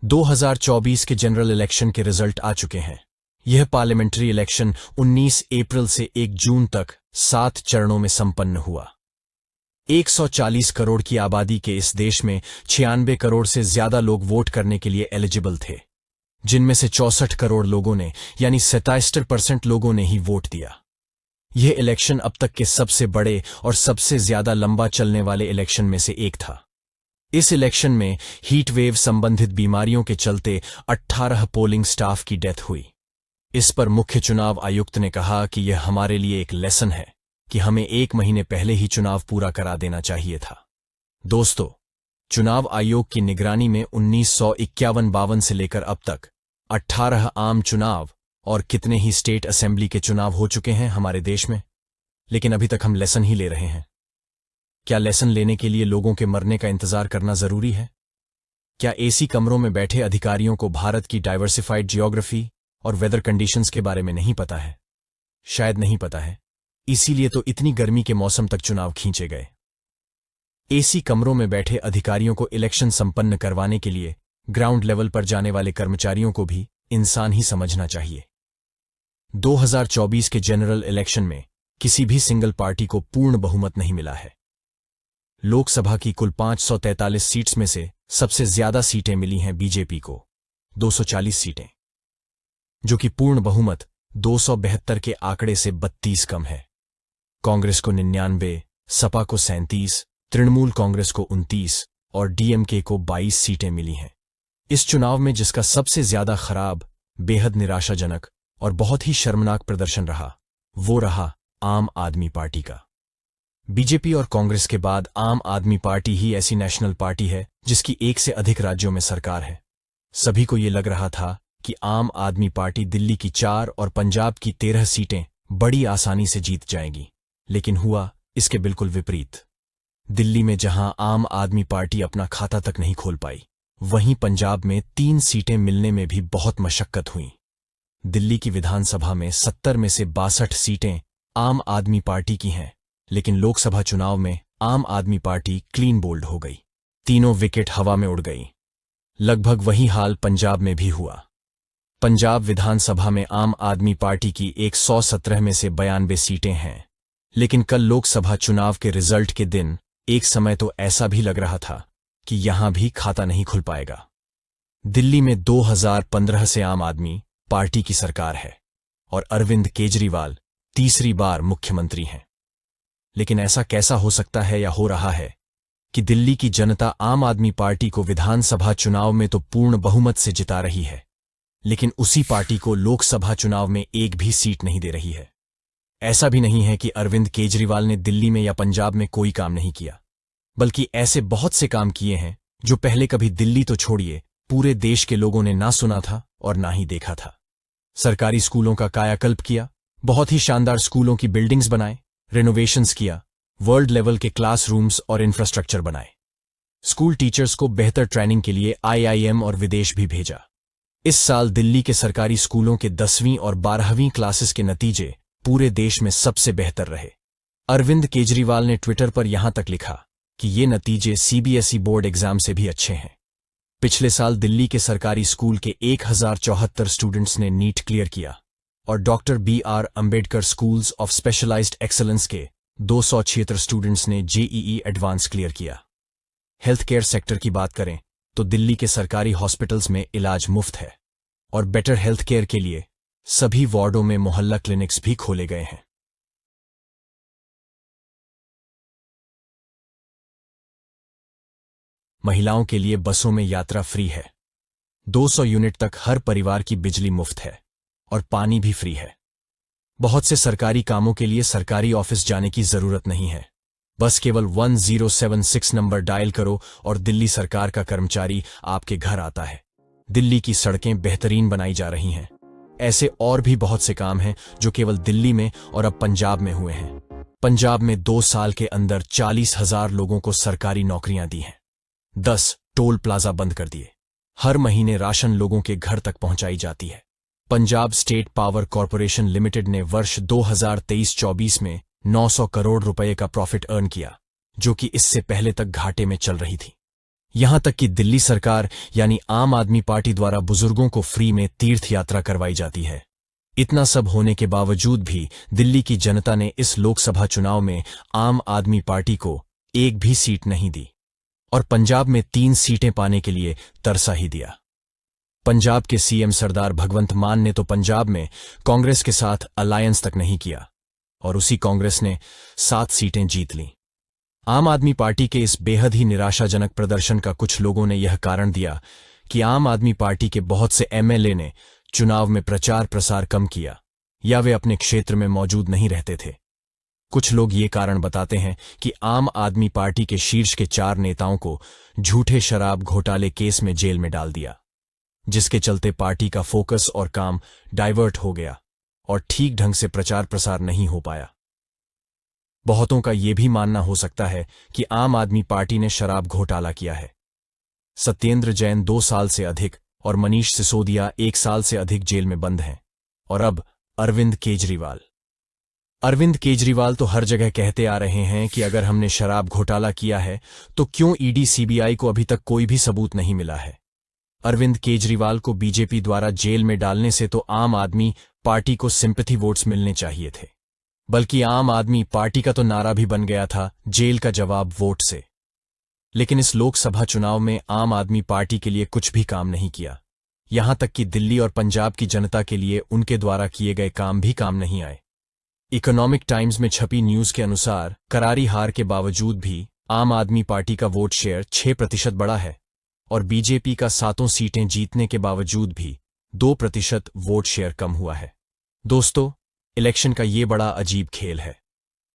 2024 के general election के result आ चुके हैं। यह पार्लियामेंट्री इलेक्शन 19 अप्रैल से 1 जून तक 7 चरणों में संपन्न हुआ। 140 करोड़ की आबादी के इस देश में 96 करोड़ से ज्यादा लोग वोट करने के लिए एलिजिबल थे, जिनमें से 64 करोड़ लोगों ने यानी 77% लोगों ने ही वोट दिया। यह इलेक्शन अब तक के सबसे बड़े और सबसे ज्यादा लंबा चलने वाले इलेक्शन में से एक था। इस इलेक्शन में हीट वेव संबंधित बीमारियों के चलते 18 पोलिंग स्टाफ की डेथ हुई। इस पर मुख्य चुनाव आयुक्त ने कहा कि यह हमारे लिए एक लेसन है कि हमें 1 महीने पहले ही चुनाव पूरा करा देना चाहिए था। दोस्तों, चुनाव आयोग की निगरानी में 1951-52 से लेकर अब तक 18 आम चुनाव और कितने ही स्टेट असेंबली के चुनाव हो चुके हैं हमारे देश में, लेकिन अभी तक हम लेसन ही ले रहे हैं। क्या लेसन लेने के लिए लोगों के मरने का इंतजार करना जरूरी है? क्या एसी कमरों में बैठे अधिकारियों को भारत की डाइवर्सिफाइड जियोग्राफी और वेदर कंडीशंस के बारे में नहीं पता है? शायद नहीं पता है, इसीलिए तो इतनी गर्मी के मौसम तक चुनाव खींचे गए। एसी कमरों में बैठे अधिकारियों को इलेक्शन संपन्न करवाने के लिए ग्राउंड लेवल पर जाने वाले कर्मचारियों को भी इंसान ही समझना चाहिए। 2024 के जनरल इलेक्शन में किसी भी सिंगल पार्टी को पूर्ण बहुमत नहीं मिला है। लोकसभा की कुल 543 सीट्स में से सबसे ज्यादा सीटें मिली हैं बीजेपी को, 240 सीटें, जो कि पूर्ण बहुमत 272 के आंकड़े से 32 कम है। कांग्रेस को 99, सपा को 37, तृणमूल कांग्रेस को 29 और डीएमके को 22 सीटें मिली हैं। इस चुनाव में जिसका सबसे ज्यादा खराब, बेहद निराशाजनक और बहुत ही शर्मनाक प्रदर्शन रहा, वो रहा आम आदमी पार्टी का। बीजेपी और कांग्रेस के बाद आम आदमी पार्टी ही ऐसी नेशनल पार्टी है जिसकी 1 से अधिक राज्यों में सरकार है। सभी को ये लग रहा था कि आम आदमी पार्टी दिल्ली की 4 और पंजाब की 13 सीटें बड़ी आसानी से जीत जाएगी, लेकिन हुआ इसके बिल्कुल विपरीत। दिल्ली में जहां आम आदमी पार्टी अपना खाता तक नहीं खोल पाई, वहीं पंजाब में 3 सीटें मिलने में भी बहुत मशक्कत हुई। दिल्ली की विधानसभा में 70 में से 62 सीटें आम आदमी पार्टी की हैं, लेकिन लोकसभा चुनाव में आम आदमी पार्टी क्लीन बोल्ड हो गई। तीनों विकेट हवा में उड़ गई। लगभग वही हाल पंजाब में भी हुआ। पंजाब विधानसभा में आम आदमी पार्टी की 117 में से 92 सीटें हैं, लेकिन कल लोकसभा चुनाव के रिजल्ट के दिन एक समय तो ऐसा भी लग रहा था कि यहां भी खाता नहीं खुल पाएगा। दिल्ली में 2015 से आम आदमी पार्टी की सरकार है और अरविंद केजरीवाल तीसरी बार मुख्यमंत्री हैं। लेकिन ऐसा कैसा हो सकता है या हो रहा है कि दिल्ली की जनता आम आदमी पार्टी को विधानसभा चुनाव में तो पूर्ण बहुमत से जिता रही है, लेकिन उसी पार्टी को लोकसभा चुनाव में एक भी सीट नहीं दे रही है। ऐसा भी नहीं है कि अरविंद केजरीवाल ने दिल्ली में या पंजाब में कोई काम नहीं किया, बल्कि ऐसे बहुत से काम किए हैं जो पहले कभी दिल्ली तो छोड़िए पूरे देश के लोगों ने ना सुना था और ना ही देखा था। सरकारी स्कूलों का कायाकल्प किया, बहुत ही शानदार स्कूलों की बिल्डिंग्स बनाए, रेनोवेशंस किया, वर्ल्ड लेवल के क्लासरूम्स और इंफ्रास्ट्रक्चर बनाए। स्कूल टीचर्स को बेहतर ट्रेनिंग के लिए IIM और विदेश भी भेजा। इस साल दिल्ली के सरकारी स्कूलों के 10वीं और 12वीं क्लासेस के नतीजे पूरे देश में सबसे बेहतर रहे। अरविंद केजरीवाल ने ट्विटर पर यहां तक लिखा कि ये नतीजे CBSE बोर्ड एग्जाम से भी अच्छे हैं। पिछले साल दिल्ली के सरकारी स्कूल के 1074 स्टूडेंट्स ने नीट क्लियर किया और doctor BR Ambedkar schools of specialised excellence के 276 स्टूडेंट्स ने JEE एडवांस क्लियर किया। हेल्थ केयर सेक्टर की बात करें तो दिल्ली के सरकारी हॉस्पिटल्स में इलाज मुफ्त है और बेटर हेल्थ केयर के लिए सभी वार्डों में मोहल्ला क्लिनिक्स भी खोले गए हैं। महिलाओं के लिए बसों में यात्रा फ्री है। 200 यूनिट तक हर परिवार की बिजली मुफ्त है और पानी भी फ्री है। बहुत से सरकारी कामों के लिए सरकारी ऑफिस जाने की जरूरत नहीं है, बस केवल 1076 नंबर डायल करो और दिल्ली सरकार का कर्मचारी आपके घर आता है। दिल्ली की सड़कें बेहतरीन बनाई जा रही हैं। ऐसे और भी बहुत से काम हैं जो केवल दिल्ली में और अब पंजाब में हुए हैं। पंजाब में 2 साल के अंदर 40,000 लोगों को सरकारी नौकरियां दी हैं। 10 टोल प्लाजा बंद कर दिए। हर महीने राशन लोगों के घर तक पहुंचाई जाती है। Punjab state power corporation limited ने वर्ष 2023-24 में 900 करोड़ रुपए का प्रॉफिट अर्न किया, जो कि इससे पहले तक घाटे में चल रही थी। यहां तक कि दिल्ली सरकार यानी आम आदमी पार्टी द्वारा बुजुर्गों को फ्री में तीर्थ यात्रा करवाई जाती है। इतना सब होने के बावजूद भी दिल्ली की जनता ने इस लोकसभा चुनाव में आम आदमी पार्टी को एक भी सीट नहीं दी और पंजाब में 3 सीटें पाने के लिए तरसा ही दिया। पंजाब के सीएम सरदार भगवंत मान ने तो पंजाब में कांग्रेस के साथ अलायंस तक नहीं किया और उसी कांग्रेस ने 7 सीटें जीत लीं। आम आदमी पार्टी के इस बेहद ही निराशाजनक प्रदर्शन का कुछ लोगों ने यह कारण दिया कि आम आदमी पार्टी के बहुत से एमएलए ने चुनाव में प्रचार प्रसार कम किया या वे अपने क्षेत्र में मौजूद नहीं रहते थे। कुछ लोग ये कारण बताते हैं कि आम आदमी पार्टी के शीर्ष के 4 नेताओं को झूठे शराब घोटाले केस में जेल में डाल दिया, जिसके चलते पार्टी का फोकस और काम डाइवर्ट हो गया और ठीक ढंग से प्रचार प्रसार नहीं हो पाया। बहुतों का यह भी मानना हो सकता है कि आम आदमी पार्टी ने शराब घोटाला किया है। सत्येंद्र जैन 2 साल से अधिक और मनीष सिसोदिया 1 साल से अधिक जेल में बंद हैं। और अब अरविंद केजरीवाल तो हर जगह कहते आ रहे हैं कि अगर हमने शराब घोटाला किया है तो क्यों ईडी सीबीआई को अभी तक कोई भी सबूत नहीं मिला है। अरविंद केजरीवाल को बीजेपी द्वारा जेल में डालने से तो आम आदमी पार्टी को सिंपैथी वोट्स मिलने चाहिए थे, बल्कि आम आदमी पार्टी का तो नारा भी बन गया था जेल का जवाब वोट से। लेकिन इस लोकसभा चुनाव में आम आदमी पार्टी के लिए कुछ भी काम नहीं किया। यहां तक कि दिल्ली और पंजाब की जनता के लिए उनके द्वारा किए गए काम भी काम नहीं आए। इकोनॉमिक टाइम्स में छपी न्यूज के अनुसार करारी हार के बावजूद भी आम आदमी पार्टी का वोट शेयर 6% बढ़ा है और बीजेपी का 7 सीटें जीतने के बावजूद भी 2% वोट शेयर कम हुआ है। दोस्तों, इलेक्शन का ये बड़ा अजीब खेल है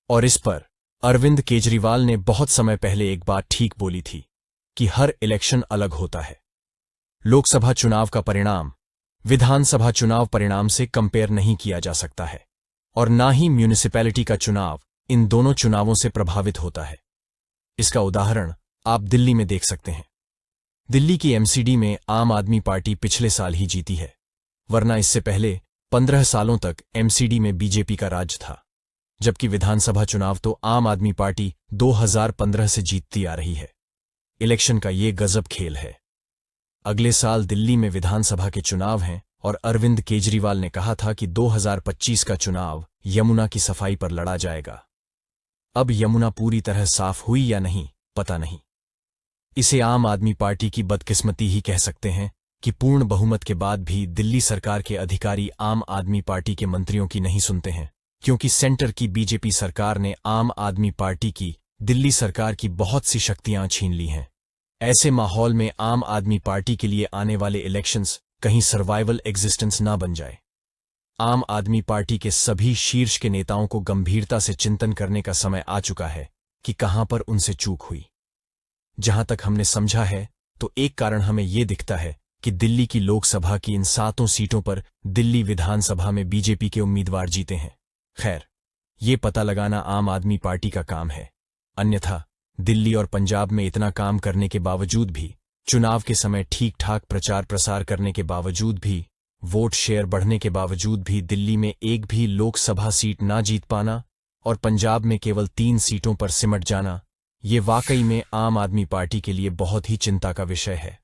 और इस पर अरविंद केजरीवाल ने बहुत समय पहले एक बात ठीक बोली थी कि हर इलेक्शन अलग होता है। लोकसभा चुनाव का परिणाम विधानसभा चुनाव परिणाम से कंपेयर नहीं किया जा सकता है और ना ही म्यूनिसिपैलिटी का चुनाव इन दोनों चुनावों से प्रभावित होता है। इसका उदाहरण आप दिल्ली में देख सकते हैं। दिल्ली की एमसीडी में आम आदमी पार्टी पिछले साल ही जीती है, वरना इससे पहले 15 सालों तक एमसीडी में बीजेपी का राज था, जबकि विधानसभा चुनाव तो आम आदमी पार्टी 2015 से जीतती आ रही है। इलेक्शन का ये गजब खेल है। अगले साल दिल्ली में विधानसभा के चुनाव हैं और अरविंद केजरीवाल ने कहा था कि 2025 का चुनाव यमुना की सफाई पर लड़ा जाएगा। अब यमुना पूरी तरह साफ हुई या नहीं, पता नहीं। इसे आम आदमी पार्टी की बदकिस्मती ही कह सकते हैं कि पूर्ण बहुमत के बाद भी दिल्ली सरकार के अधिकारी आम आदमी पार्टी के मंत्रियों की नहीं सुनते हैं, क्योंकि सेंटर की बीजेपी सरकार ने आम आदमी पार्टी की दिल्ली सरकार की बहुत सी शक्तियां छीन ली हैं। ऐसे माहौल में आम आदमी पार्टी के लिए आने वाले इलेक्शंस कहीं सर्वाइवल एग्जिस्टेंस ना बन जाए। आम आदमी पार्टी के सभी शीर्ष के नेताओं को गंभीरता से चिंतन करने का समय आ चुका है कि कहां पर उनसे चूक हुई। जहां तक हमने समझा है तो एक कारण हमें यह दिखता है कि दिल्ली की लोकसभा की इन 7 सीटों पर दिल्ली विधानसभा में बीजेपी के उम्मीदवार जीते हैं। खैर, ये पता लगाना आम आदमी पार्टी का काम है। अन्यथा दिल्ली और पंजाब में इतना काम करने के बावजूद भी, चुनाव के समय ठीक ठाक प्रचार प्रसार करने के बावजूद भी, वोट शेयर बढ़ने के बावजूद भी दिल्ली में एक भी लोकसभा सीट ना जीत पाना और पंजाब में केवल 3 सीटों पर सिमट जाना, ये वाकई में आम आदमी पार्टी के लिए बहुत ही चिंता का विषय है।